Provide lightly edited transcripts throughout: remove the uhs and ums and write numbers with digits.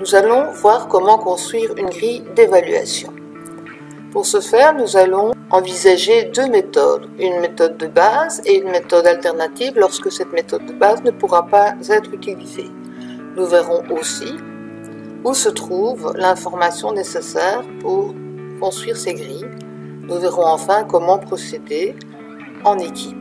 Nous allons voir comment construire une grille d'évaluation. Pour ce faire, nous allons envisager deux méthodes, une méthode de base et une méthode alternative lorsque cette méthode de base ne pourra pas être utilisée. Nous verrons aussi où se trouve l'information nécessaire pour construire ces grilles. Nous verrons enfin comment procéder en équipe.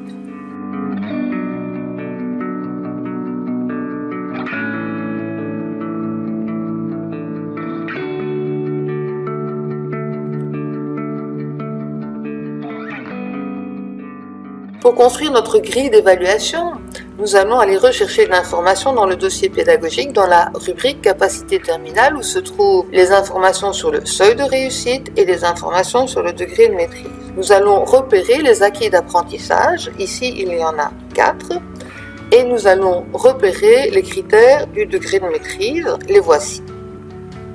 Pour construire notre grille d'évaluation, nous allons aller rechercher de l'information dans le dossier pédagogique dans la rubrique capacité terminale où se trouvent les informations sur le seuil de réussite et les informations sur le degré de maîtrise. Nous allons repérer les acquis d'apprentissage, ici il y en a 4, et nous allons repérer les critères du degré de maîtrise, les voici.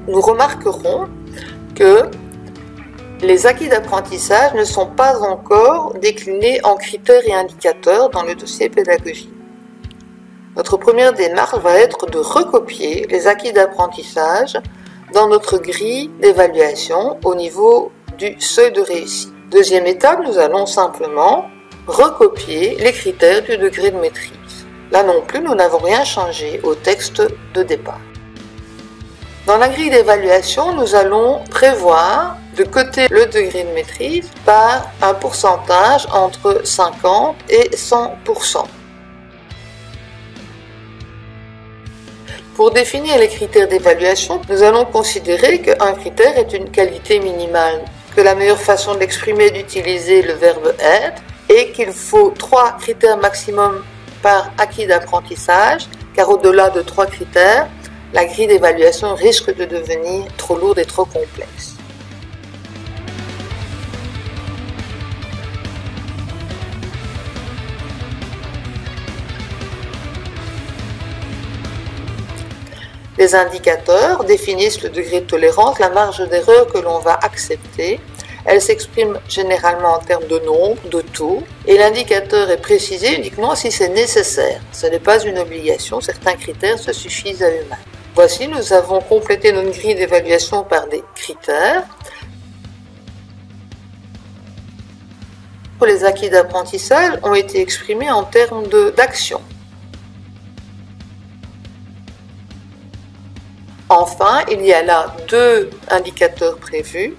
Nous remarquerons que les acquis d'apprentissage ne sont pas encore déclinés en critères et indicateurs dans le dossier pédagogique. Notre première démarche va être de recopier les acquis d'apprentissage dans notre grille d'évaluation au niveau du seuil de réussite. Deuxième étape, nous allons simplement recopier les critères du degré de maîtrise. Là non plus, nous n'avons rien changé au texte de départ. Dans la grille d'évaluation, nous allons prévoir de coter le degré de maîtrise par un pourcentage entre 50 et 100%. Pour définir les critères d'évaluation, nous allons considérer qu'un critère est une qualité minimale, que la meilleure façon de l'exprimer est d'utiliser le verbe être et qu'il faut 3 critères maximum par acquis d'apprentissage, car au-delà de 3 critères, la grille d'évaluation risque de devenir trop lourde et trop complexe. Les indicateurs définissent le degré de tolérance, la marge d'erreur que l'on va accepter. Elle s'exprime généralement en termes de nombre, de taux, et l'indicateur est précisé uniquement si c'est nécessaire. Ce n'est pas une obligation, certains critères se suffisent à eux-mêmes. Voici, nous avons complété notre grille d'évaluation par des critères. Les acquis d'apprentissage ont été exprimés en termes d'action. Enfin, il y a là 2 indicateurs prévus.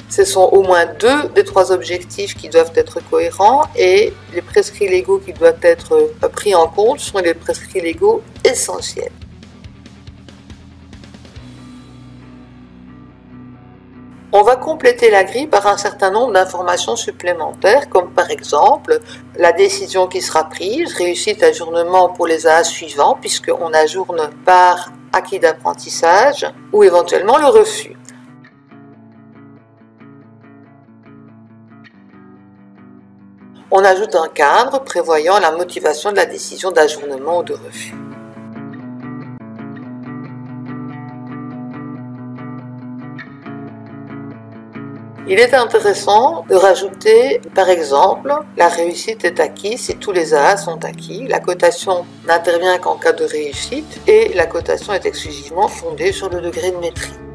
Ce sont au moins 2 des 3 objectifs qui doivent être cohérents et les prescrits légaux qui doivent être pris en compte sont les prescrits légaux essentiels. On va compléter la grille par un certain nombre d'informations supplémentaires, comme par exemple la décision qui sera prise, réussite ajournement pour les AA suivants, puisqu'on ajourne par acquis d'apprentissage, ou éventuellement le refus. On ajoute un cadre prévoyant la motivation de la décision d'ajournement ou de refus. Il est intéressant de rajouter, par exemple, la réussite est acquise si tous les AA sont acquis, la cotation n'intervient qu'en cas de réussite et la cotation est exclusivement fondée sur le degré de maîtrise.